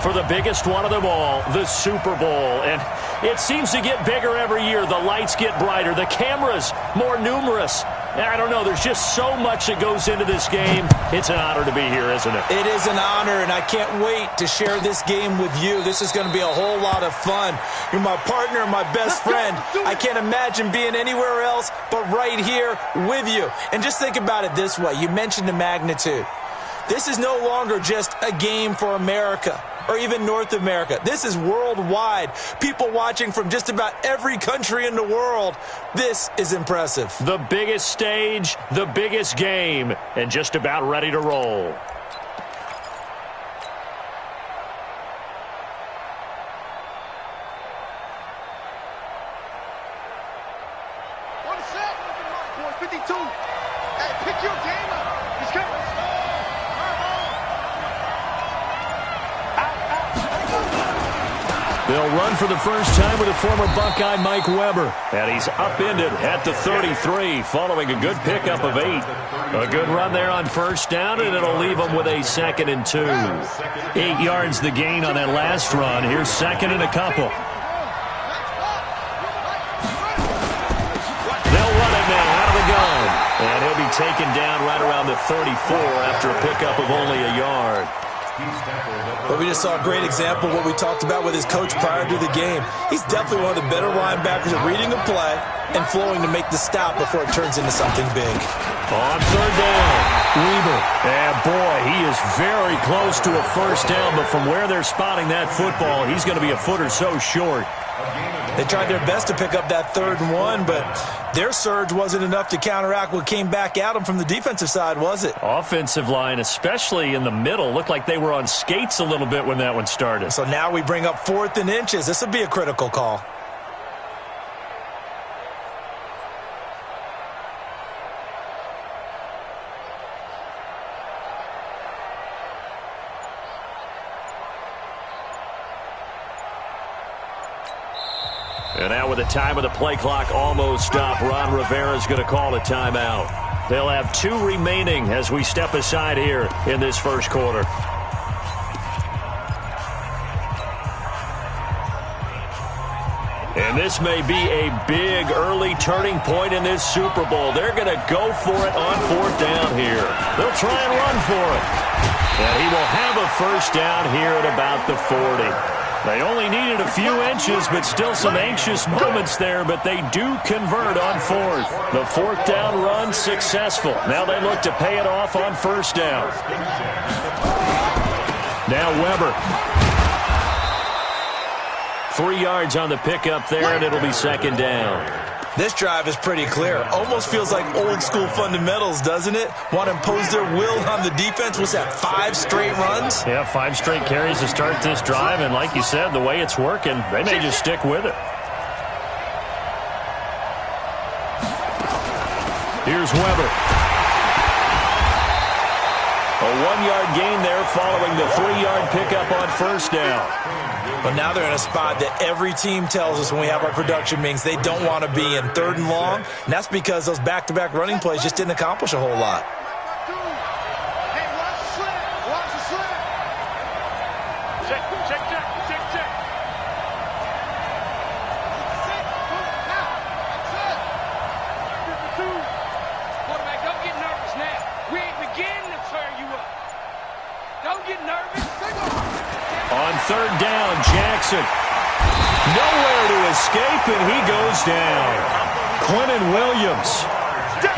for the biggest one of them all, the Super Bowl. And it seems to get bigger every year. The lights get brighter. The cameras more numerous. I don't know. There's just so much that goes into this game. It's an honor to be here, isn't it? It is an honor, and I can't wait to share this game with you. This is going to be a whole lot of fun. You're my partner, my best friend. I can't imagine being anywhere else but right here with you. And just think about it this way. You mentioned the magnitude. This is no longer just a game for America or even North America. This is worldwide. People watching from just about every country in the world. This is impressive. The biggest stage, the biggest game, and just about ready to roll. One set. 452. Hey, pick your game up. He's coming. They'll run for the first time with a former Buckeye, Mike Weber. And he's upended at the 33 following a good pickup of 8. A good run there on first down, and it'll leave them with a 2nd and 2. 8 yards the gain on that last run. Here's 2nd and a couple. They'll run it now out of the gun. And he'll be taken down right around the 34 after a pickup of only a yard. But we just saw a great example of what we talked about with his coach prior to the game. He's definitely one of the better linebackers at reading the play and flowing to make the stop before it turns into something big. On third down, Weber. And boy, he is very close to a first down, but from where they're spotting that football, he's going to be a foot or so short. They tried their best to pick up that 3rd and 1, but their surge wasn't enough to counteract what came back at them from the defensive side, was it? Offensive line, especially in the middle, looked like they were on skates a little bit when that one started. So now we bring up 4th and inches. This would be a critical call. And now with the time of the play clock almost up, Ron Rivera's going to call a timeout. They'll have 2 remaining as we step aside here in this first quarter. And this may be a big early turning point in this Super Bowl. They're going to go for it on 4th down here. They'll try and run for it. And he will have a first down here at about the 40. They only needed a few inches, but still some anxious moments there, but they do convert on 4th. The 4th down run successful. Now they look to pay it off on first down. Now Weber. 3 yards on the pickup there, and it'll be 2nd down. This drive is pretty clear. Almost feels like old school fundamentals, doesn't it? Want to impose their will on the defense. What's that, 5 straight runs? Yeah, 5 straight carries to start this drive, and like you said, the way it's working, they may just stick with it. Here's Weber. A 1-yard gain there following the 3-yard pickup on first down. But now they're in a spot that every team tells us when we have our production meetings they don't want to be in, 3rd and long. And that's because those back-to-back running plays just didn't accomplish a whole lot. Hey, watch the slip. Watch the slip. Check. Quarterback, don't get nervous now. We ain't beginning to tear you up. Don't get nervous. On 3rd down, Jackson. Nowhere to escape, and he goes down. Quinnen Williams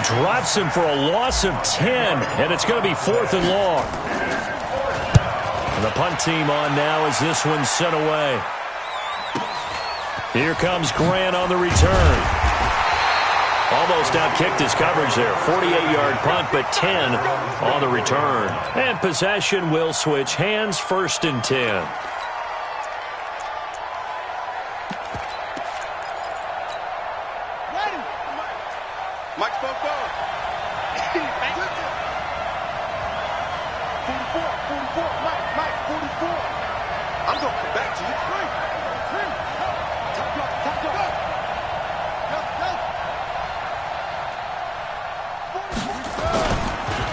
drops him for a loss of 10, and it's going to be 4th and long. And the punt team on now as this one's sent away. Here comes Grant on the return. Almost outkicked his coverage there. 48-yard punt, but 10 on the return. And possession will switch hands, 1st and 10. Mike's phone. 44. Mike, 44. I'm going to come back to you. Top go.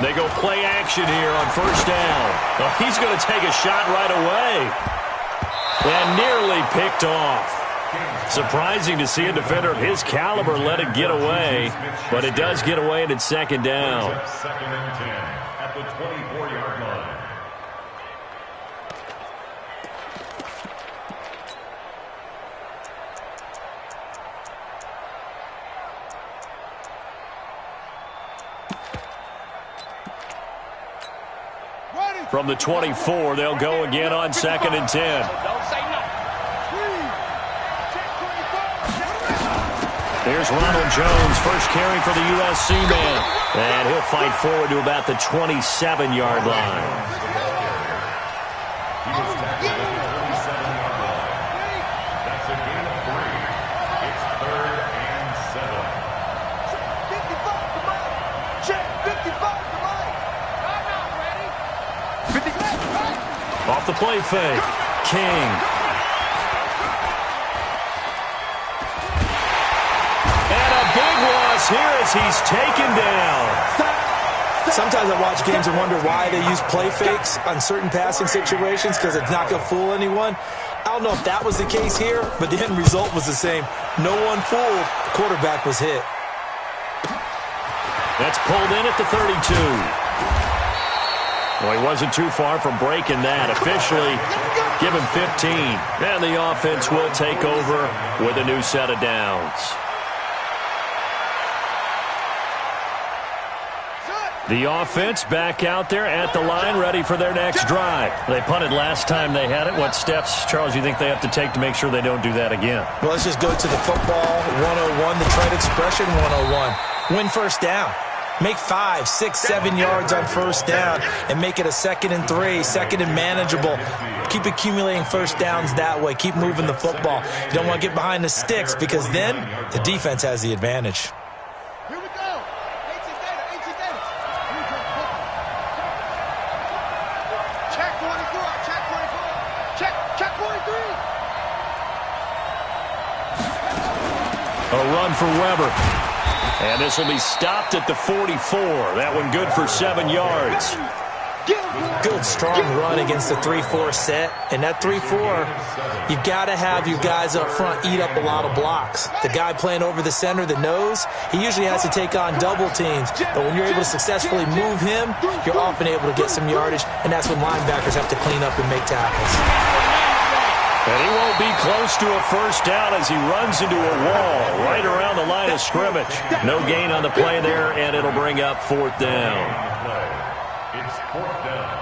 They go play action here on first down. Oh, he's going to take a shot right away. And nearly picked off. Surprising to see a defender of his caliber let it get away, but it does get away and it's second down. Second and 10 at the 24-yard line. From the 24, they'll go again on second and 10. Here's Ronald Jones, first carry for the USC man. And he'll fight forward to about the 27-yard line. That's a gain of 3. It's 3rd and 7. 55 to Mike. Check 55 to Mike. I'm not ready. 55. Off the play fake. King. And a big loss here as he's taken down. Sometimes I watch games and wonder why they use play fakes on certain passing situations because it's not going to fool anyone. I don't know if that was the case here, but the end result was the same. No one fooled. The quarterback was hit. That's pulled in at the 32. Well, he wasn't too far from breaking that. Officially, give him 15. And the offense will take over with a new set of downs. The offense back out there at the line, ready for their next drive. They punted last time they had it. What steps, Charles, do you think they have to take to make sure they don't do that again? Well, let's just go to the football 101, the trade expression 101. Win first down. Make 5, 6, 7 yards on first down and make it a 2nd and 3, 2nd and manageable. Keep accumulating first downs that way. Keep moving the football. You don't want to get behind the sticks because then the defense has the advantage. Here we go. HC data. Check 24. Check 24. Check 43. A run for Weber. And this will be stopped at the 44. That one good for 7 yards. Good, strong run against the 3-4 set. And that 3-4, you've got to have your guys up front eat up a lot of blocks. The guy playing over the center, the nose, he usually has to take on double teams. But when you're able to successfully move him, you're often able to get some yardage. And that's when linebackers have to clean up and make tackles. And he won't be close to a first down as he runs into a wall right around the line of scrimmage. No gain on the play there, and it'll bring up 4th down. It's 4th down.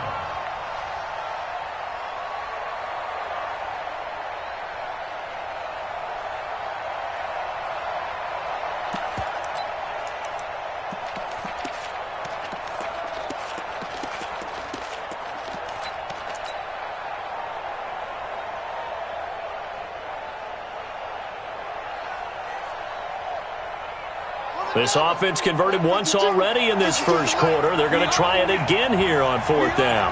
This offense converted once already in this first quarter. They're going to try it again here on 4th down.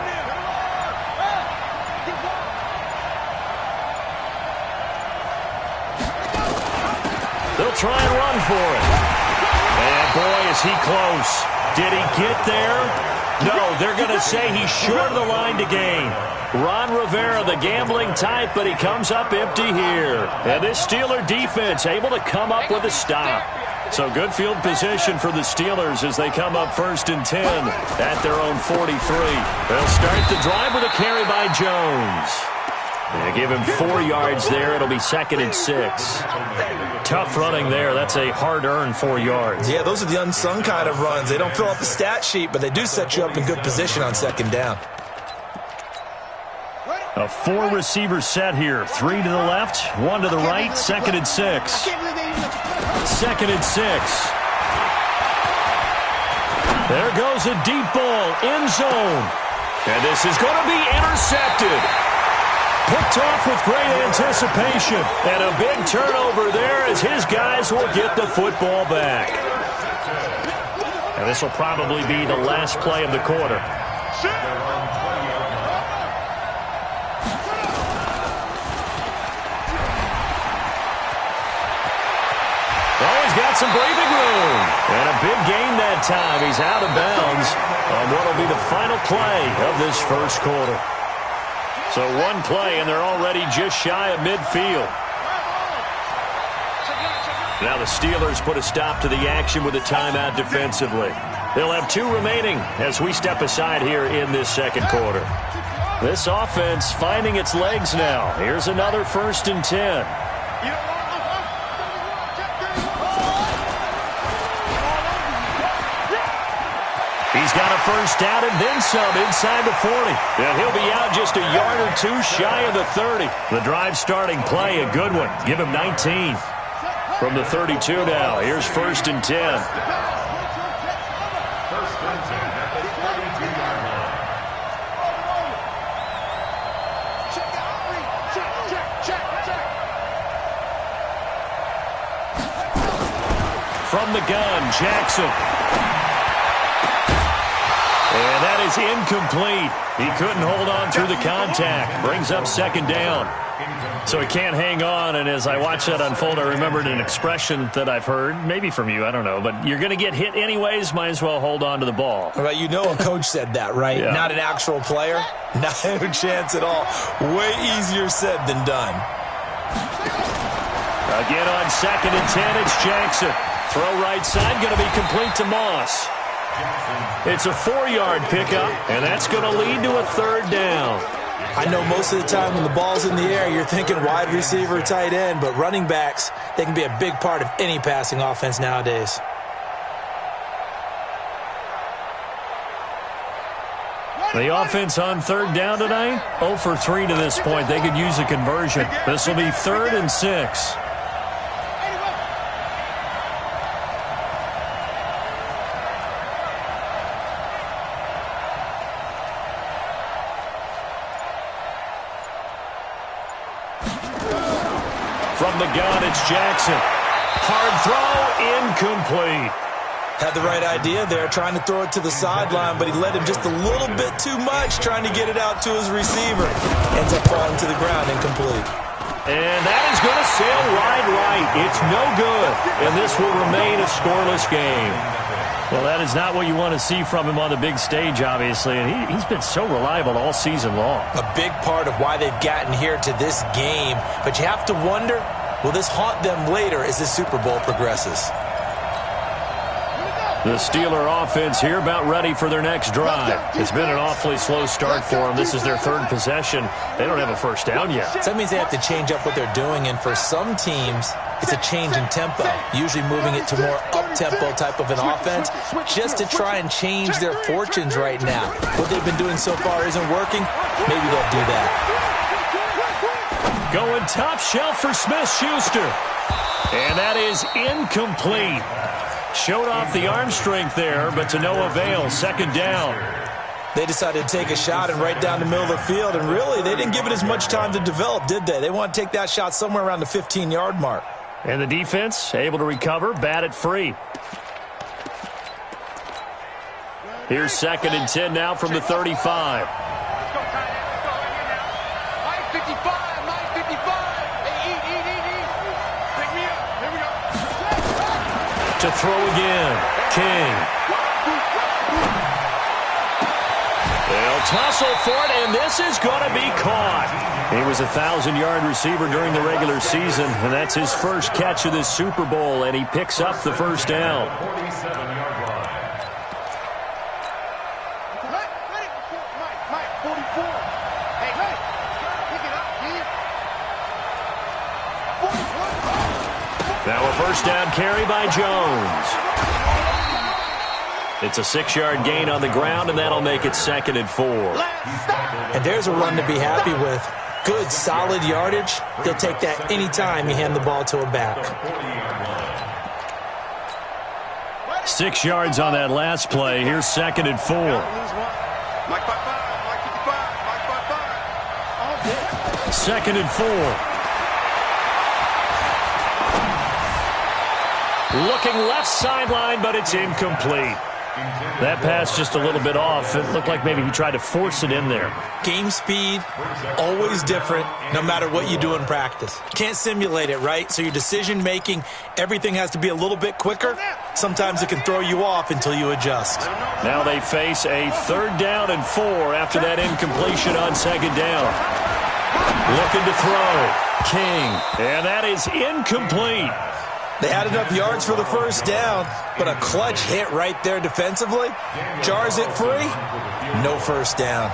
They'll try and run for it. And boy, is he close. Did he get there? No, they're going to say he's short of the line to gain. Ron Rivera, the gambling type, but he comes up empty here. And this Steeler defense able to come up with a stop. So good field position for the Steelers as they come up 1st and 10 at their own 43. They'll start the drive with a carry by Jones. They give him 4 yards there. It'll be 2nd and 6. Tough running there. That's a hard-earned 4 yards. Yeah, those are the unsung kind of runs. They don't fill out the stat sheet, but they do set you up in good position on 2nd down. A 4-receiver set here. 3 to the left, 1 to the right, 2nd and 6. 2nd and 6. There goes a deep ball, end zone. And this is going to be intercepted. Picked off with great anticipation. And a big turnover there as his guys will get the football back. And this will probably be the last play of the quarter. Got some breathing room. And a big gain that time. He's out of bounds on what will be the final play of this first quarter. So one play, and they're already just shy of midfield. Now the Steelers put a stop to the action with a timeout defensively. They'll have 2 remaining as we step aside here in this second quarter. This offense finding its legs now. Here's another 1st and 10. He's got a first down and then some inside the 40. And he'll be out just a yard or 2 shy of the 30. The drive starting play, a good one. Give him 19. From the 32 now, here's 1st and 10. 1st and 10 at the 32-yard line. From the gun, Jackson. And that is incomplete. He couldn't hold on through the contact. Brings up 2nd down. So he can't hang on, and as I watched that unfold, I remembered an expression that I've heard, maybe from you, I don't know, but you're going to get hit anyways, might as well hold on to the ball. Well, you know a coach said that, right? Yeah. Not an actual player. Not a chance at all. Way easier said than done. Again on 2nd and 10, it's Jackson. Throw right side, going to be complete to Moss. It's a 4-yard pickup, and that's going to lead to a 3rd down. I know most of the time when the ball's in the air, you're thinking wide receiver, tight end, but running backs, they can be a big part of any passing offense nowadays. The offense on 3rd down tonight, 0 for 3 to this point. They could use a conversion. This will be 3rd and 6. From the gun, it's Jackson. Hard throw, incomplete. Had the right idea there, trying to throw it to the sideline, but he led him just a little bit too much, trying to get it out to his receiver. Ends up falling to the ground, incomplete. And that is going to sail wide right. It's no good, and this will remain a scoreless game. Well, that is not what you want to see from him on the big stage, obviously, and he's been so reliable all season long. A big part of why they've gotten here to this game, but you have to wonder, will this haunt them later as the Super Bowl progresses? The Steeler offense here about ready for their next drive. It's been an awfully slow start for them. This is their 3rd possession. They don't have a first down yet. So that means they have to change up what they're doing, and for some teams, it's a change in tempo, usually moving it to more up-tempo type of an offense just to try and change their fortunes right now. What they've been doing so far isn't working. Maybe they'll do that. Going top shelf for Smith-Schuster. And that is incomplete. Showed off the arm strength there, but to no avail. 2nd down. They decided to take a shot and right down the middle of the field, and really, they didn't give it as much time to develop, did they? They want to take that shot somewhere around the 15-yard mark. And the defense able to recover, bat it free. Here's 2nd and 10 now from the 35. To throw again, King. They'll tussle for it, and this is going to be caught. He was a 1,000-yard receiver during the regular season, and that's his first catch of this Super Bowl, and he picks up the first down. 47-yard line. Now a first down carry by Jones. It's a 6-yard gain on the ground, and that'll make it 2nd and 4. And there's a run to be happy with. Good, solid yardage. He'll take that anytime you hand the ball to a back. 6 yards on that last play. Here's 2nd and 4. Mike 5-5, Mike 55, Mike 5-5. 2nd and 4. Looking left sideline, but it's incomplete. That pass just a little bit off. It looked like maybe he tried to force it in there. Game speed, always different, no matter what you do in practice. Can't simulate it, right? So your decision-making, everything has to be a little bit quicker. Sometimes it can throw you off until you adjust. Now they face a 3rd down and 4 after that incompletion on 2nd down. Looking to throw. King. And that is incomplete. They had enough yards for the 1st down, but a clutch hit right there defensively. Jars it free. No 1st down.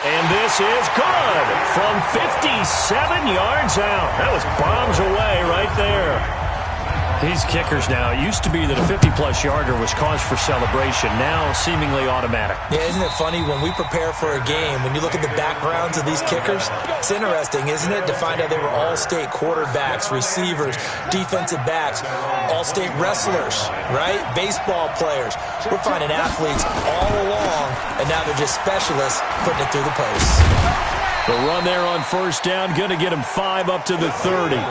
And this is good from 57 yards out. That was bombs away right there. These kickers now, it used to be that a 50-plus yarder was cause for celebration. Now seemingly automatic. Yeah, isn't it funny when we prepare for a game, when you look at the backgrounds of these kickers, it's interesting, isn't it, to find out they were all-state quarterbacks, receivers, defensive backs, all-state wrestlers, right? Baseball players. We're finding athletes all along, and now they're just specialists putting it through the posts. The run there on 1st down, going to get him 5 up to the 30.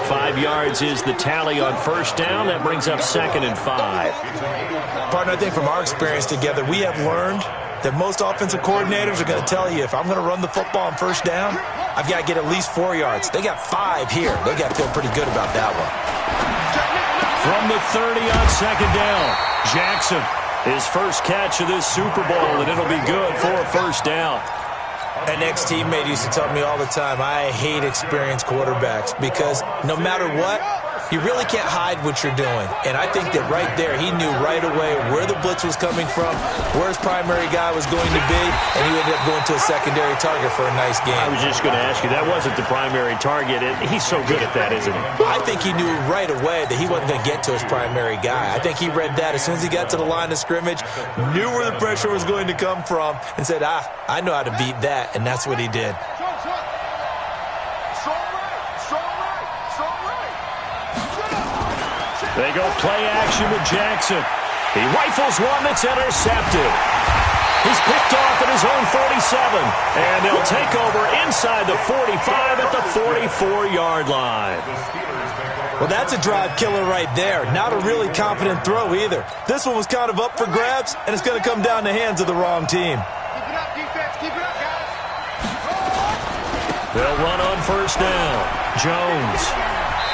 5 yards is the tally on 1st down. That brings up 2nd and 5. Partner, I think from our experience together, we have learned that most offensive coordinators are going to tell you, if I'm going to run the football on 1st down, I've got to get at least 4 yards. They got 5 here. They got to feel pretty good about that one. From the 30 on 2nd down, Jackson, his first catch of this Super Bowl, and it'll be good for a 1st down. An ex-teammate used to tell me all the time, I hate experienced quarterbacks because no matter what, you really can't hide what you're doing. And I think that right there, he knew right away where the blitz was coming from, where his primary guy was going to be, and he ended up going to a secondary target for a nice game. I was just going to ask you, that wasn't the primary target. He's so good at that, isn't he? I think he knew right away that he wasn't going to get to his primary guy. I think he read that as soon as he got to the line of scrimmage, knew where the pressure was going to come from, and said, I know how to beat that, and that's what he did. They go play action with Jackson. He rifles one that's intercepted. He's picked off at his own 47. And they'll take over inside the 45 at the 44-yard line. Well, that's a drive killer right there. Not a really confident throw either. This one was kind of up for grabs, and it's going to come down the hands of the wrong team. Keep it up, defense. Keep it up, guys. They'll run on 1st down. Jones.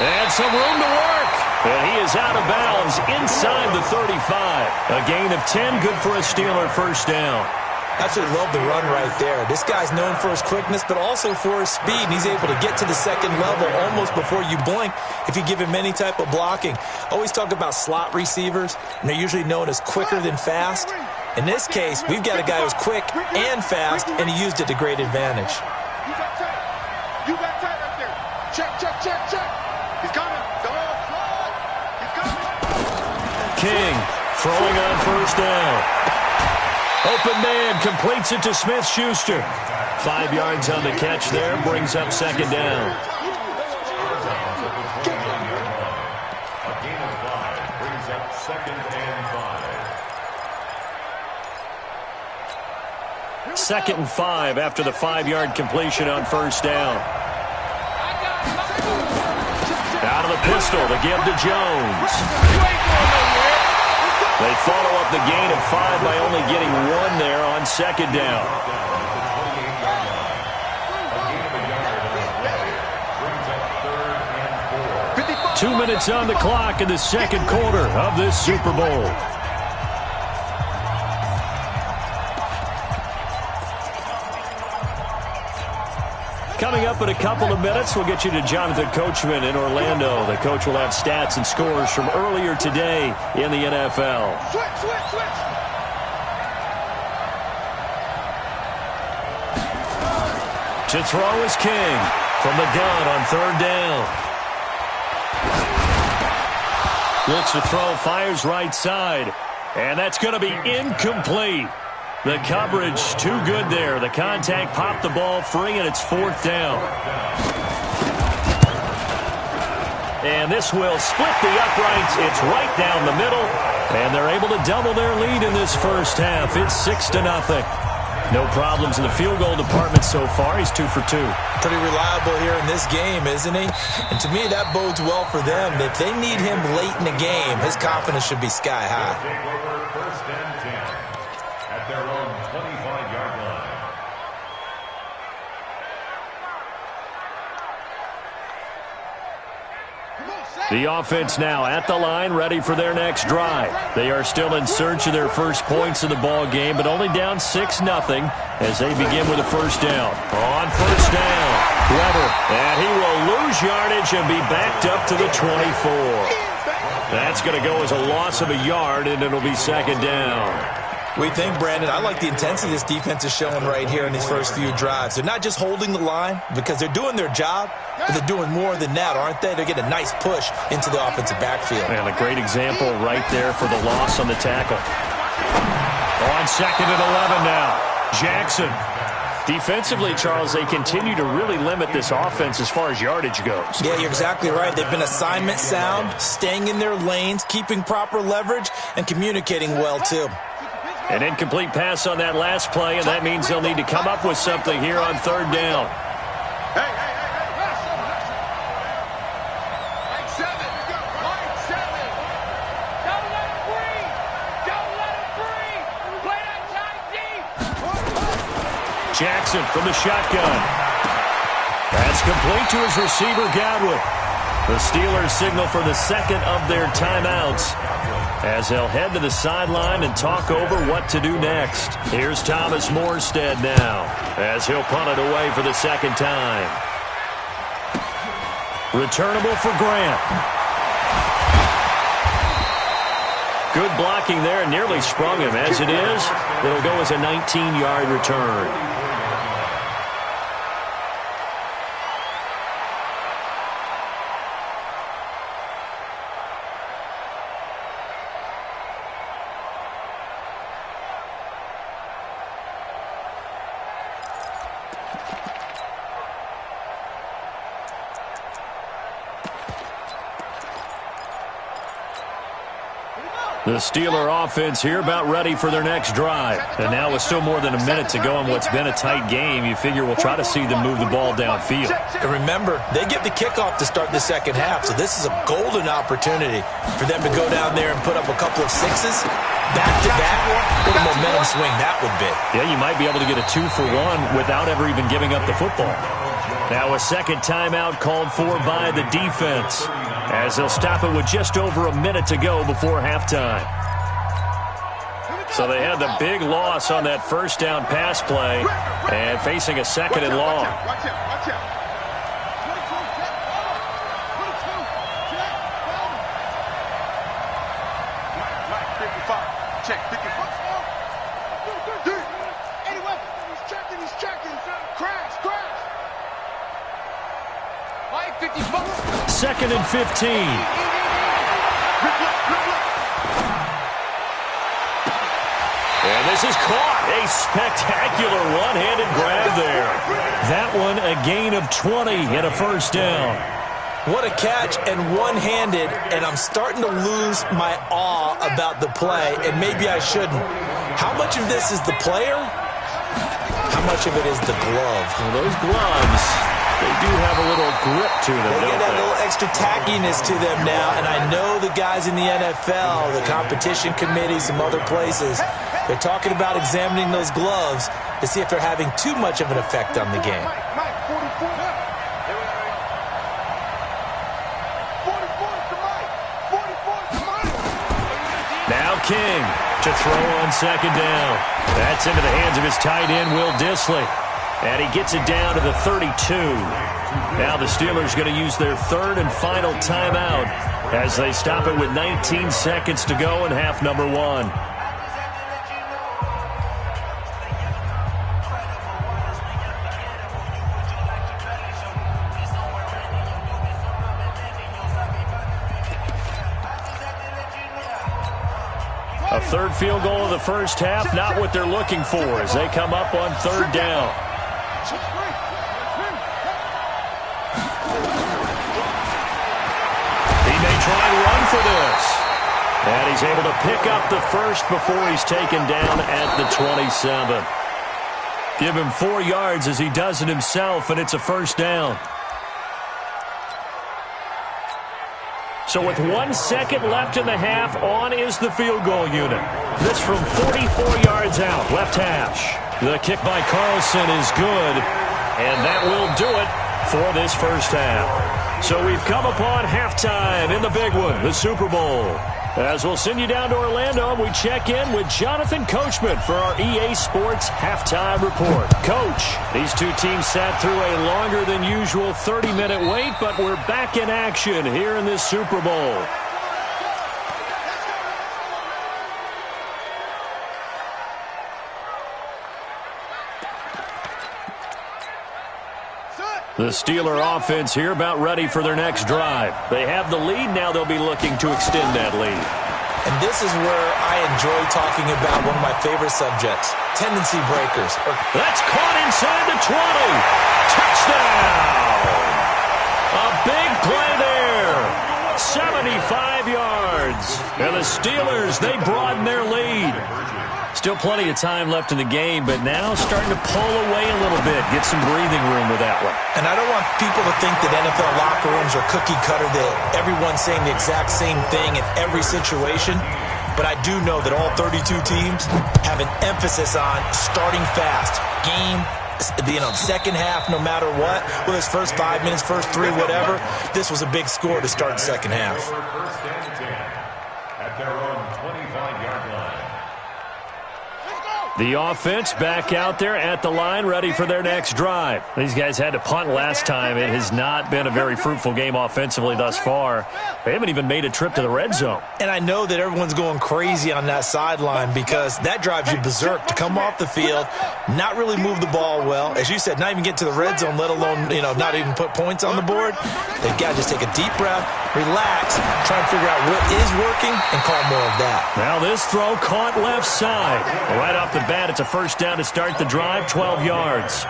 And some room to work. And he is out of bounds inside the 35. A gain of 10, good for a Steeler 1st down. Absolutely love the run right there. This guy's known for his quickness, but also for his speed. And he's able to get to the 2nd level almost before you blink if you give him any type of blocking. Always talk about slot receivers, and they're usually known as quicker than fast. In this case, we've got a guy who's quick and fast, and he used it to great advantage. You got tight. You got tight up there. Check, check, check, check. He's coming. He's coming. King throwing on 1st down. Open man completes it to Smith-Schuster. 5 yards on the catch there, brings up 2nd down. A gain of 5 brings up 2nd and 5. 2nd and 5 after the 5-yard completion on 1st down. Out of the pistol to give to Jones. They follow up the gain of 5 by only getting 1 there on 2nd down. Brings up 3rd and 4. 2 minutes on the clock in the 2nd quarter of this Super Bowl. Coming up in a couple of minutes, we'll get you to Jonathan Coachman in Orlando. The coach will have stats and scores from earlier today in the NFL. Switch, switch, switch. To throw is King from the gun on 3rd down. Looks to throw, fires right side, and that's going to be incomplete. The coverage too good there. The contact popped the ball free, and it's 4th down. And this will split the uprights. It's right down the middle, and they're able to double their lead in this 1st half. It's 6-0. No problems in the field goal department so far. He's 2 for 2. Pretty reliable here in this game, isn't he? And to me, that bodes well for them. If they need him late in the game, his confidence should be sky high. Take over 1st and 10 at their own 25-yard line. The offense now at the line, ready for their next drive. They are still in search of their first points of the ball game, but only down 6-0 as they begin with a first down. On first down, Weber, and he will lose yardage and be backed up to the 24. That's going to go as a loss of a yard, and it'll be 2nd down. We think, Brandon, I like the intensity this defense is showing right here in these first few drives. They're not just holding the line because they're doing their job, but they're doing more than that, aren't they? They're getting a nice push into the offensive backfield. And a great example right there for the loss on the tackle. On 2nd and 11 now. Jackson. Defensively, Charles, they continue to really limit this offense as far as yardage goes. Yeah, you're exactly right. They've been assignment sound, staying in their lanes, keeping proper leverage, and communicating well, too. An incomplete pass on that last play, and that means they'll need to come up with something here on 3rd down. Jackson from the shotgun. That's complete to his receiver, Godwin. The Steelers signal for the 2nd of their timeouts as they'll head to the sideline and talk over what to do next. Here's Thomas Morstead now as he'll punt it away for the 2nd time. Returnable for Grant. Good blocking there and nearly sprung him. As it is, it'll go as a 19-yard return. The Steeler offense here about ready for their next drive. And now with still more than a minute to go in what's been a tight game, you figure we'll try to see them move the ball downfield. And remember, they get the kickoff to start the 2nd half, so this is a golden opportunity for them to go down there and put up a couple of 6s. Back-to-back, what a momentum swing that would be. Yeah, you might be able to get a 2-for-1 without ever even giving up the football. Now a 2nd timeout called for by the defense, as they'll stop it with just over a minute to go before halftime. So they had the big loss on that first down pass play and facing a 2nd and long. Watch out. Check, 55. Anyway, he's checking. Crash. Mike, 55. 2nd and 15. And this is caught. A spectacular one-handed grab there. That one a gain of 20 and a first down. What a catch and one-handed, and I'm starting to lose my awe about the play, and maybe I shouldn't. How much of this is the player? How much of it is the glove? Well, those gloves, they do have a little grip to them, They don't get that they? little extra tackiness to them now, and I know the guys in the NFL, the competition committee, some other places, they're talking about examining those gloves to see if they're having too much of an effect on the game. Mike, 44. Now King to throw on 2nd down. That's into the hands of his tight end, Will Dissly. And he gets it down to the 32. Now the Steelers going to use their 3rd and final timeout as they stop it with 19 seconds to go in half number 1. A 3rd field goal of the first half, not what they're looking for as they come up on 3rd down. He may try and run for this. And he's able to pick up the first before he's taken down at the 27. Give him 4 yards as he does it himself, and it's a first down. So with 1 second left in the half, on is the field goal unit. This from 44 yards out, left hash. The kick by Carlson is good, and that will do it for this first half. So we've come upon halftime in the big one, the Super Bowl. As we'll send you down to Orlando, we check in with Jonathan Coachman for our EA Sports Halftime Report. Coach, these two teams sat through a longer than usual 30-minute wait, but we're back in action here in this Super Bowl. The Steeler offense here about ready for their next drive. They have the lead. Now they'll be looking to extend that lead. And this is where I enjoy talking about one of my favorite subjects, tendency breakers. That's caught inside the 20. Touchdown! A big play there. 75 yards. And the Steelers, they broaden their lead. Still plenty of time left in the game, but now starting to pull away a little bit. Get some breathing room with that one. And I don't want people to think that NFL locker rooms are cookie cutter, that everyone's saying the exact same thing in every situation. But I do know that all 32 teams have an emphasis on starting fast. Game, second half, no matter what. Whether it's first 5 minutes, first 3, whatever. This was a big score to start the second half. First and 10 at their own 25-yard line. The offense back out there at the line, ready for their next drive. These guys had to punt last time. It has not been a very fruitful game offensively thus far. They haven't even made a trip to the red zone. And I know that everyone's going crazy on that sideline because that drives you berserk to come off the field, not really move the ball well. As you said, not even get to the red zone, let alone, not even put points on the board. They've got to just take a deep breath, relax, try and figure out what is working and call more of that. Now this throw caught left side. Right off the bat, it's a first down to start the drive, 12 yards.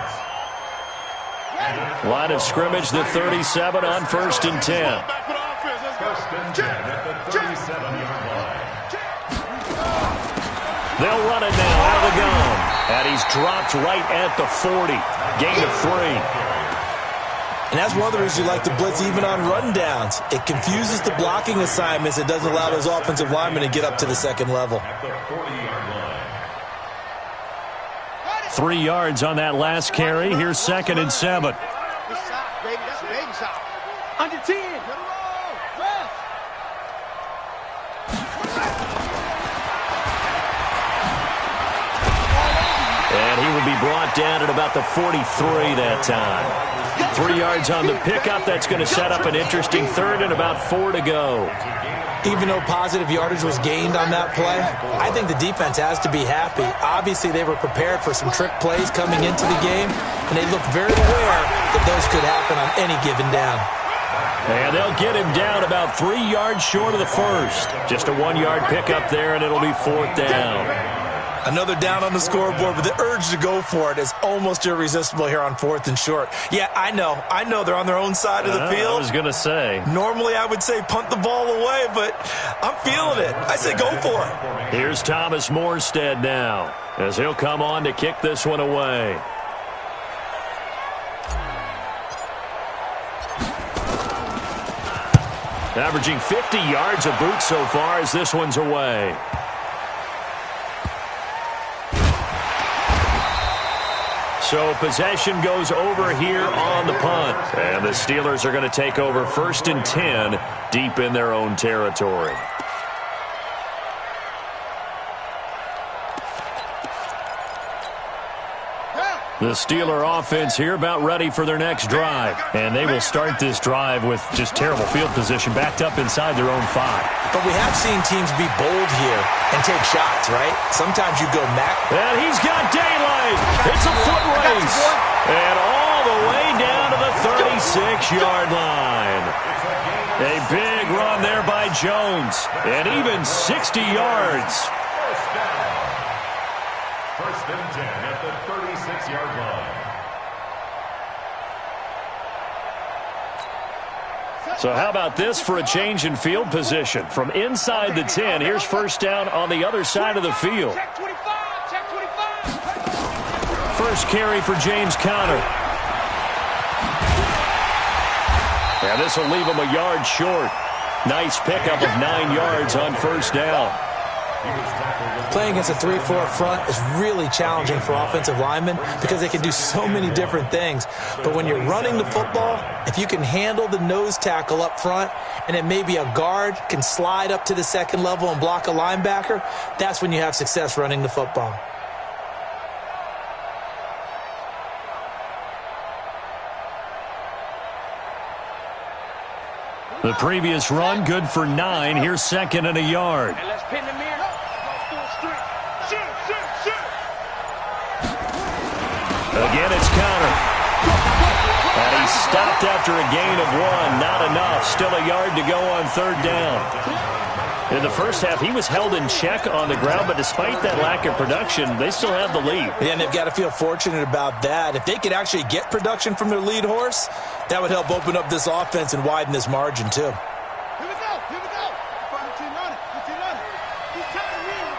Line of scrimmage, the 37 on first and 10. First and 10 at the 37-yard line. They'll run it now out of the gun. And he's dropped right at the 40. Gain of 3. And that's one of the reasons you like to blitz even on rundowns. It confuses the blocking assignments. It doesn't allow those offensive linemen to get up to the second level. At the 40-yard line. 3 yards on that last carry. Here's second and 7. Under 10. And he will be brought down at about the 43 that time. 3 yards on the pickup. That's going to set up an interesting third and about 4 to go. Even though positive yardage was gained on that play, I think the defense has to be happy. Obviously, they were prepared for some trick plays coming into the game, and they looked very aware that those could happen on any given down. And they'll get him down about 3 yards short of the first. Just a 1-yard pickup there, and it'll be 4th down. Another down on the scoreboard, but the urge to go for it is almost irresistible here on 4th and short. Yeah, I know they're on their own side of the field. I was going to say. Normally I would say punt the ball away, but I'm feeling it. I say go for it. Here's Thomas Morstead now, as he'll come on to kick this one away. Averaging 50 yards a boot so far as this one's away. So possession goes over here on the punt. And the Steelers are going to take over first and 10 deep in their own territory. The Steeler offense here about ready for their next drive. And they will start this drive with just terrible field position backed up inside their own 5. But we have seen teams be bold here and take shots, right? Sometimes you go Mac. And he's got daylight. It's a foot race. And all the way down to the 36-yard line. A big run there by Jones. And even 60 yards. First and 10 at the 36-yard line. So how about this for a change in field position? From inside the 10, here's first down on the other side of the field. first carry for James Conner. And this will leave him a yard short. Nice pickup of 9 yards on first down. Playing against a 3-4 front is really challenging for offensive linemen because they can do so many different things. But when you're running the football, if you can handle the nose tackle up front and then maybe a guard can slide up to the second level and block a linebacker, that's when you have success running the football. The previous run, good for 9. Here's second and a yard. And let's pin them in. Again, it's Conner. And he stopped after a gain of 1. Not enough. Still a yard to go on third down. In the first half, he was held in check on the ground, but despite that lack of production, they still have the lead. Yeah, and they've got to feel fortunate about that. If they could actually get production from their lead horse, that would help open up this offense and widen this margin, too. Here we go. Here we go. 15 on it. 15 on it. He's trying to win.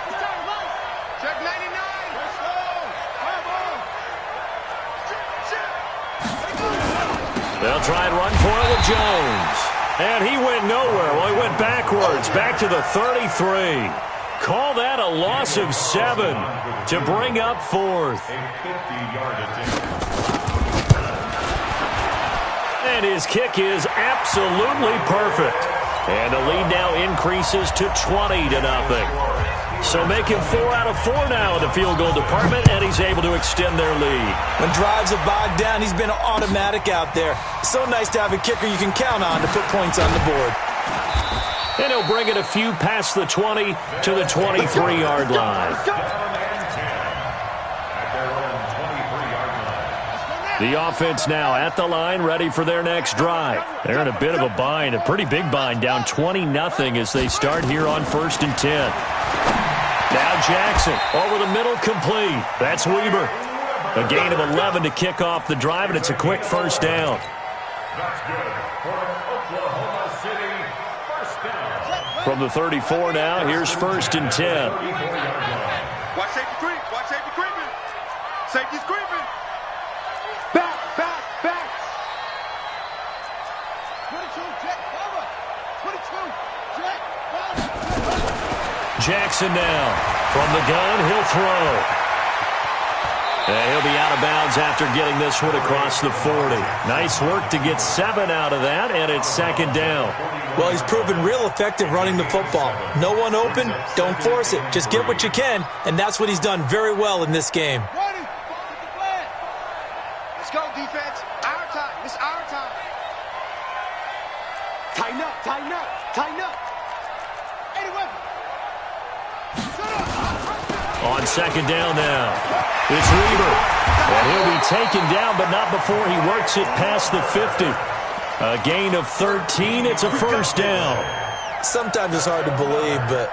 He's trying to run. Check 99. Let's go. Come on. They'll try and run for it with Jones. And he went nowhere. Well, he went backwards, back to the 33. Call that a loss of 7 to bring up fourth. A 50-yard attempt. And his kick is absolutely perfect. And the lead now increases to 20-0. So making 4 out of 4 now in the field goal department, and he's able to extend their lead. When drives are bogged down, he's been automatic out there. So nice to have a kicker you can count on to put points on the board. And he'll bring it a few past the 20 to the 23-yard line. The offense now at the line, ready for their next drive. They're in a bit of a bind, a pretty big bind, down 20-0 as they start here on 1st and 10. Now Jackson, over the middle, complete. That's Weber. A gain of 11 to kick off the drive, and it's a quick first down. That's good for Oklahoma City. First down. From the 34 now, here's 1st and 10. Watch safety creep. Watch safety creeping. Safety's creeping. Back, back, back. 22, jet, cover. 22, jet, cover. Jackson now. From the gun, he'll throw. And he'll be out of bounds after getting this one across the 40. Nice work to get 7 out of that, and it's second down. Well, he's proven real effective running the football. No one open, don't force it. Just get what you can, and that's what he's done very well in this game. Ready. Let's go, defense. Our time. It's our time. Tighten up, tighten up, tighten up. 81. On second down now, it's Weber. And he'll be taken down, but not before he works it past the 50. A gain of 13. It's a first down. Sometimes it's hard to believe, but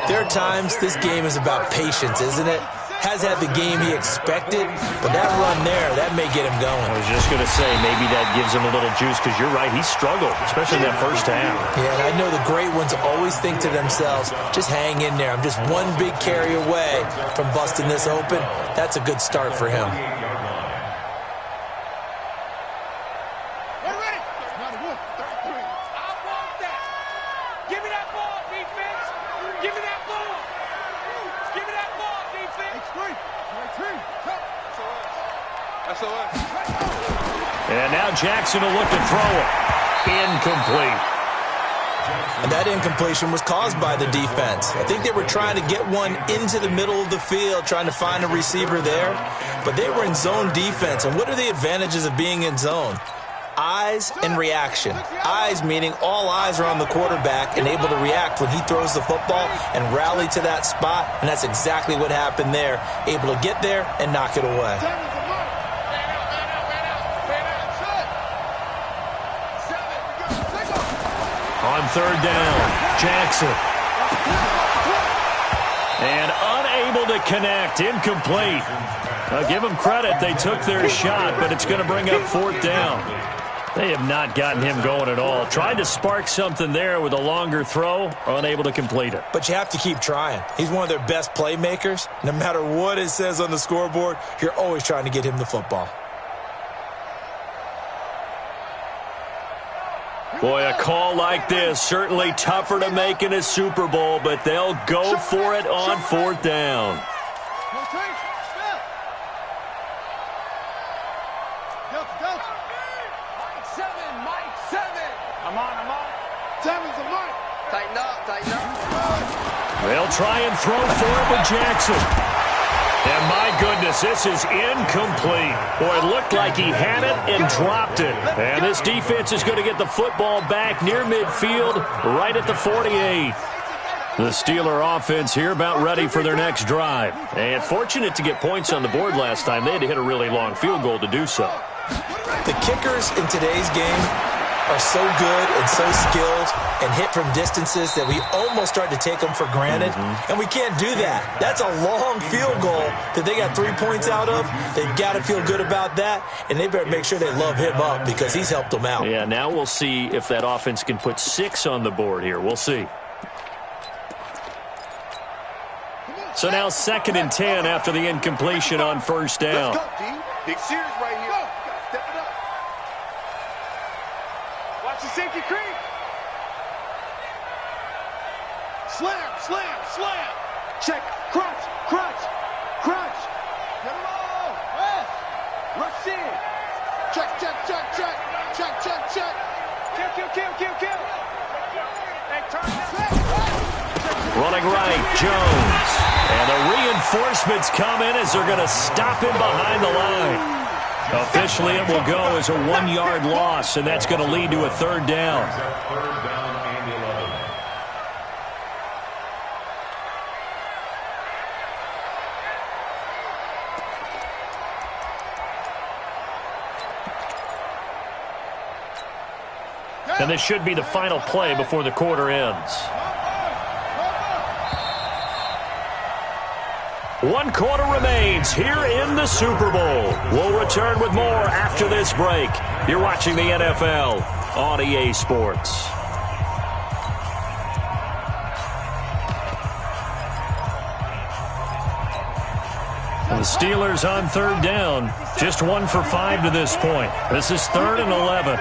there are times this game is about patience, isn't it? Has had the game he expected, but that run there, that may get him going. I was just going to say, maybe that gives him a little juice, because you're right, he struggled, especially in that first half. Yeah, and I know the great ones always think to themselves, just hang in there. I'm just one big carry away from busting this open. That's a good start for him. And now Jackson will look to throw it. Incomplete. And that incompletion was caused by the defense. I think they were trying to get one into the middle of the field, trying to find a receiver there. But they were in zone defense. And what are the advantages of being in zone? Eyes and reaction. Eyes meaning all eyes are on the quarterback and able to react when he throws the football and rally to that spot. And that's exactly what happened there. Able to get there and knock it away. On third down, Jackson. And unable to connect, incomplete. Give them credit, they took their shot, but it's going to bring up fourth down. They have not gotten him going at all. Tried to spark something there with a longer throw, unable to complete it. But you have to keep trying. He's one of their best playmakers. No matter what it says on the scoreboard, you're always trying to get him the football. Boy, a call like this, certainly tougher to make in a Super Bowl, but they'll go for it on 4th down. They'll try and throw for it with Jackson. And my goodness, this is incomplete. Boy, it looked like he had it and dropped it. And this defense is going to get the football back near midfield, right at the 48. The Steeler offense here about ready for their next drive. And fortunate to get points on the board last time. They had to hit a really long field goal to do so. The kickers in today's game are so good and so skilled and hit from distances that we almost start to take them for granted. And we can't do that. That's a long field goal that they got 3 points out of. They've got to feel good about that, and they better make sure they love him up because he's helped them out. Yeah, now we'll see if that offense can put 6 on the board here. We'll see. So now 2nd and 10 after the incompletion on 1st down. Let's go, D. Big series right here. Go. Step it up. Watch the safety creep. Slam, slam, slam. Check. Crunch, crunch, crunch. Get him all. Yes. Rush in. Check, check, check, check. Check, check, check. Kill, kill, kill, kill, kill. Hey, turn it. Running right, Jones. And the reinforcements come in as they're going to stop him behind the line. Officially, it will go as a 1-yard loss, and that's going to lead to a 3rd down. 3rd down and 11. And this should be the final play before the quarter ends. 1 quarter remains here in the Super Bowl. We'll return with more after this break. You're watching the NFL on EA Sports. The Steelers on 3rd down. Just 1 for 5 to this point. This is 3rd and 11.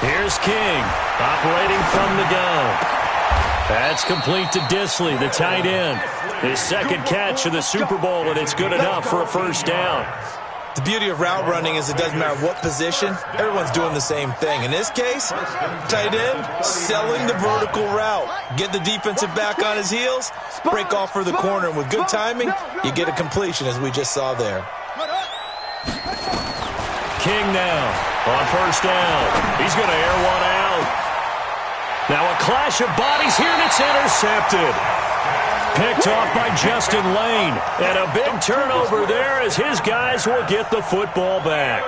Here's King, operating from the gun. That's complete to Disley, the tight end. His 2nd catch of the Super Bowl, and it's good enough for a 1st down. The beauty of route running is it doesn't matter what position, everyone's doing the same thing. In this case, tight end, selling the vertical route. Get the defensive back on his heels, break off for the corner, and with good timing, you get a completion as we just saw there. King now on 1st down. He's going to air one out. Now a clash of bodies here, and it's intercepted. Picked off by Justin Lane. And a big turnover there as his guys will get the football back.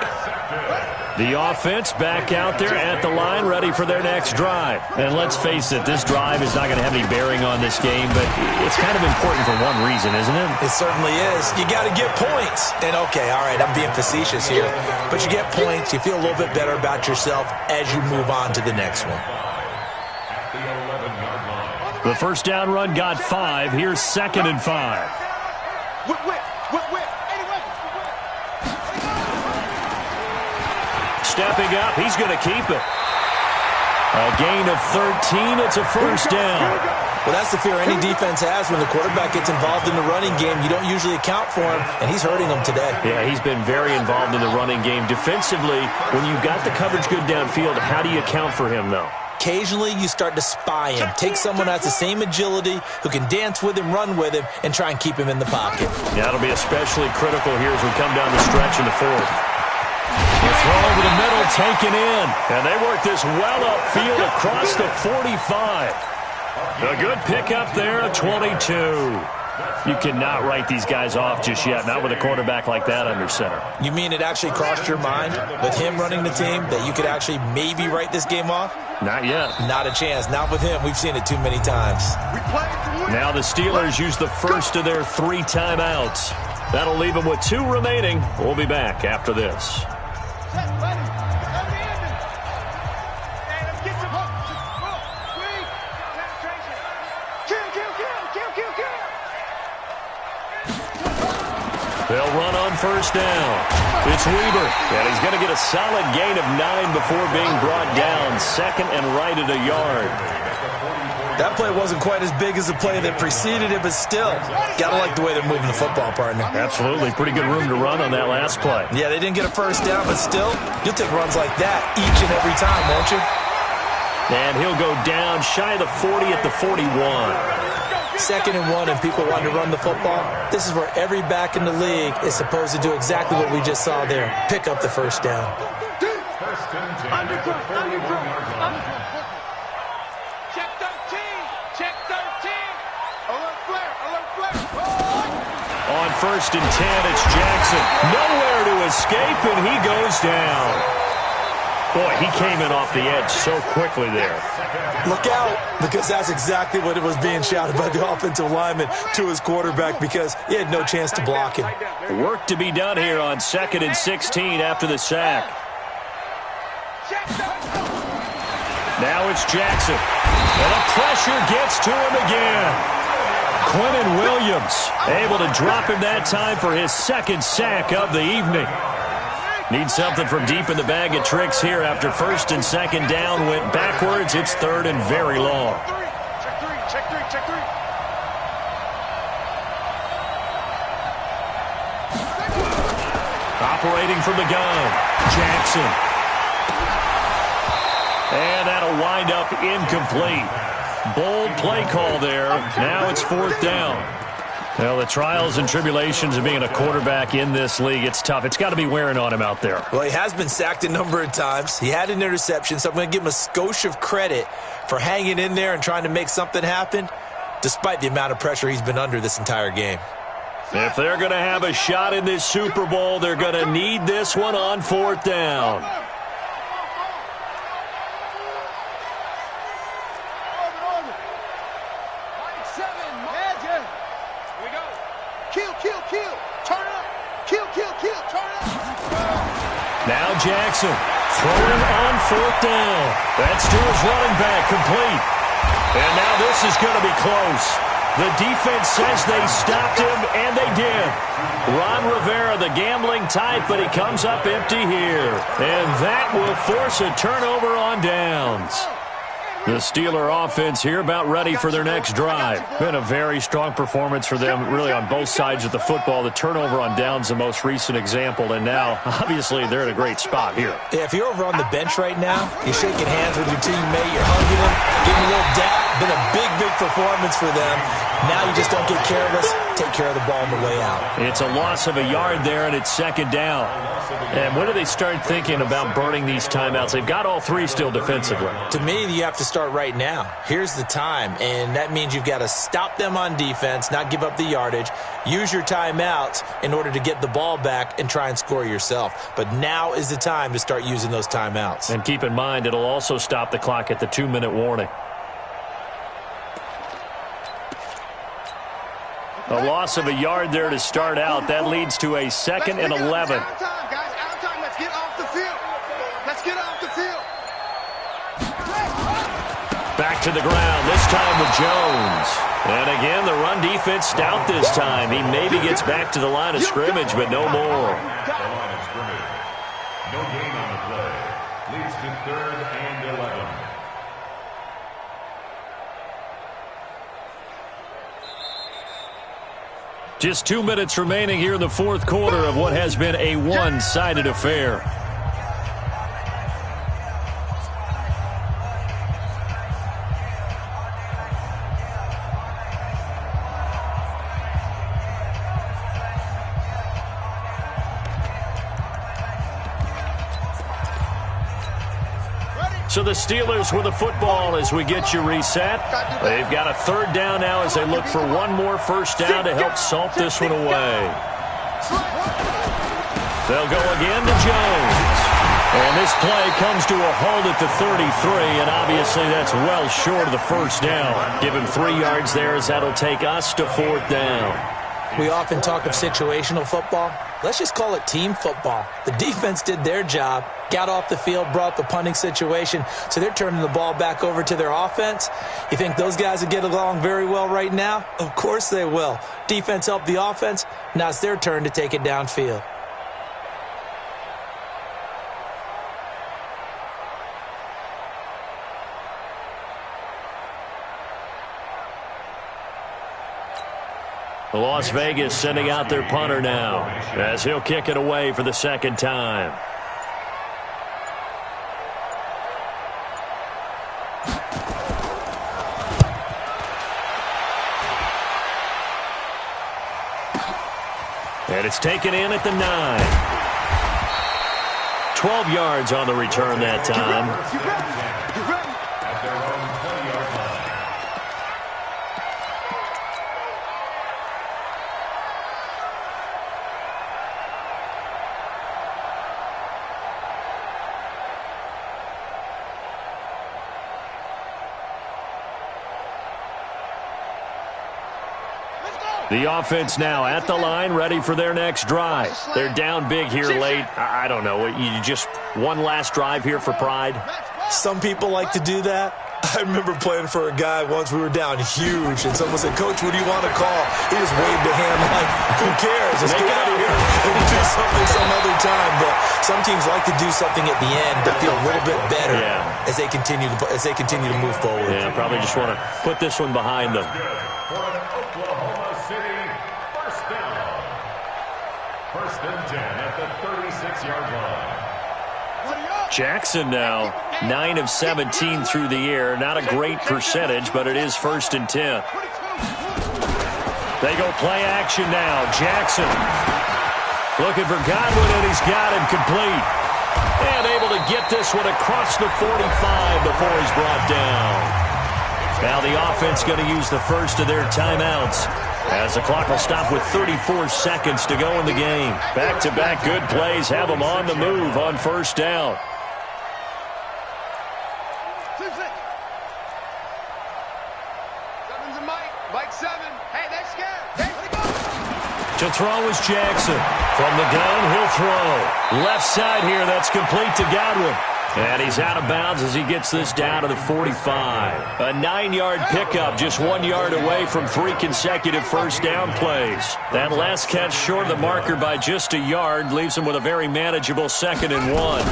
The offense back out there at the line, ready for their next drive. And let's face it, this drive is not going to have any bearing on this game, but it's kind of important for one reason, isn't it? It certainly is. You got to get points. And okay, all right, I'm being facetious here, but you get points, you feel a little bit better about yourself as you move on to the next one. The 1st down run got 5. Here's 2nd and 5. Stepping up, he's going to keep it. A gain of 13, it's a 1st down. Well, that's the fear any defense has when the quarterback gets involved in the running game. You don't usually account for him, and he's hurting them today. Yeah, he's been very involved in the running game. Defensively, when you've got the coverage good downfield, how do you account for him, though? Occasionally, you start to spy him. Take someone who has the same agility, who can dance with him, run with him, and try and keep him in the pocket. Yeah, it'll be especially critical here as we come down the stretch in the 4th. The throw over the middle, taken in. And they work this well upfield across the 45. A good pickup there, a 22. You cannot write these guys off just yet, not with a quarterback like that under center. You mean it actually crossed your mind with him running the team that you could actually maybe write this game off? Not yet. Not a chance. Not with him. We've seen it too many times. Now the Steelers use the first of their 3 timeouts. That'll leave him with 2 remaining. We'll be back after this. They'll run on first down. It's Weaver, and he's going to get a solid gain of 9 before being brought down. 2nd and right at a yard. That play wasn't quite as big as the play that preceded it, but still, got to like the way they're moving the football, partner. Absolutely. Pretty good room to run on that last play. Yeah, they didn't get a first down, but still, you'll take runs like that each and every time, won't you? And he'll go down shy of the 40 at the 41. 2nd and 1, and people want to run the football. This is where every back in the league is supposed to do exactly what we just saw there. Pick up the first down. Check 13. Check 13. Alert flare. Alert flare. On 1st and 10, it's Jackson. Nowhere to escape, and he goes down. Boy, he came in off the edge so quickly there. Look out, because that's exactly what it was being shouted by the offensive lineman to his quarterback, because he had no chance to block him. Work to be done here on 2nd and 16 after the sack. Now it's Jackson. And the pressure gets to him again. Quentin Williams able to drop him that time for his 2nd sack of the evening. Need something from deep in the bag of tricks here after 1st and 2nd down went backwards. It's 3rd and very long. Check three. Operating from the gun, Jackson. And that'll wind up incomplete. Bold play call there. Now it's 4th down. Well, the trials and tribulations of being a quarterback in this league, it's tough. It's got to be wearing on him out there. Well, he has been sacked a number of times. He had an interception, so I'm going to give him a skosh of credit for hanging in there and trying to make something happen, despite the amount of pressure he's been under this entire game. If they're going to have a shot in this Super Bowl, they're going to need this one on 4th down. Kill. Turn up. Kill. Turn up. Now Jackson throwing on 4th down. That's to his running back, complete. And now this is going to be close. The defense says they stopped him, and they did. Ron Rivera, the gambling type, but he comes up empty here. And that will force a turnover on downs. The Steeler offense here about ready for their next drive. Been a very strong performance for them, really on both sides of the football. The turnover on downs, the most recent example, and now, obviously, they're in a great spot here. Yeah, if you're over on the bench right now, you're shaking hands with your teammate, you're hugging him, giving a little dap. Been a big performance for them. Now you just don't get careless. Take care of the ball on the way out. It's a loss of a yard there, and it's 2nd down. And when do they start thinking about burning these timeouts? They've got all 3 still defensively. To me, you have to start right now. Here's the time, and that means you've got to stop them on defense, not give up the yardage, use your timeouts in order to get the ball back and try and score yourself. But now is the time to start using those timeouts. And keep in mind, it'll also stop the clock at the 2-minute warning. A loss of a yard there to start out. That leads to a 2nd and 11. Out of time, guys. Out of time. Let's get off the field. Back to the ground, this time with Jones. And again, the run defense stout this time. He maybe gets back to the line of scrimmage, but no more. The line of scrimmage. No gain on the play. Leads to 3rd and 11. Just 2 minutes remaining here in the 4th quarter of what has been a one-sided affair. So the Steelers with the football as we get you reset. They've got a 3rd down now as they look for one more first down to help salt this one away. They'll go again to Jones. And this play comes to a halt at the 33, and obviously that's well short of the first down. Give him 3 yards there as that'll take us to 4th down. We often talk of situational football. Let's just call it team football. The defense did their job, got off the field, brought the punting situation, so they're turning the ball back over to their offense. You think those guys will get along very well right now? Of course they will. Defense helped the offense. Now it's their turn to take it downfield. Las Vegas sending out their punter now as he'll kick it away for the second time. And it's taken in at the 9. 12 yards on the return that time. At their own 20-yard line. The offense now at the line, ready for their next drive. They're down big here late. I don't know. You just one last drive here for pride? Some people like to do that. I remember playing for a guy once. We were down huge, and someone said, "Coach, what do you want to call?" He just waved a hand like, "Who cares? Let's get out of here and do something some other time." But some teams like to do something at the end that feel a little bit better as they continue to move forward. Yeah, probably just want to put this one behind them. For an Oklahoma City first down. First and 10 at the 36-yard line. Jackson now 9 of 17 through the air. Not a great percentage, but it is first and 10. They go play action now. Jackson looking for Godwin, and he's got him complete. And able to get this one across the 45 before he's brought down. Now the offense going to use the first of their timeouts as the clock will stop with 34 seconds to go in the game. Back-to-back good plays have them on the move on first down. To throw is Jackson. From the gun, he'll throw. Left side here, that's complete to Godwin. And he's out of bounds as he gets this down to the 45. A 9-yard pickup, just 1 yard away from 3 consecutive first down plays. That last catch short of the marker by just a yard leaves him with a very manageable 2nd and 1.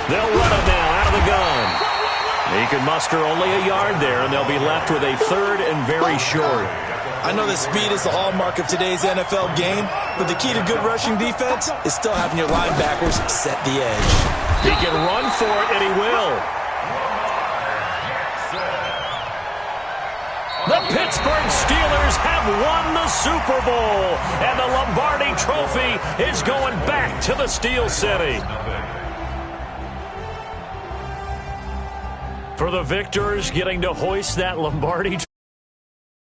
They'll run it now out of the gun. He can muster only a yard there, and they'll be left with a 3rd and very short. I know that speed is the hallmark of today's NFL game, but the key to good rushing defense is still having your linebackers set the edge. He can run for it, and he will. The Pittsburgh Steelers have won the Super Bowl, and the Lombardi Trophy is going back to the Steel City. For the victors, getting to hoist that Lombardi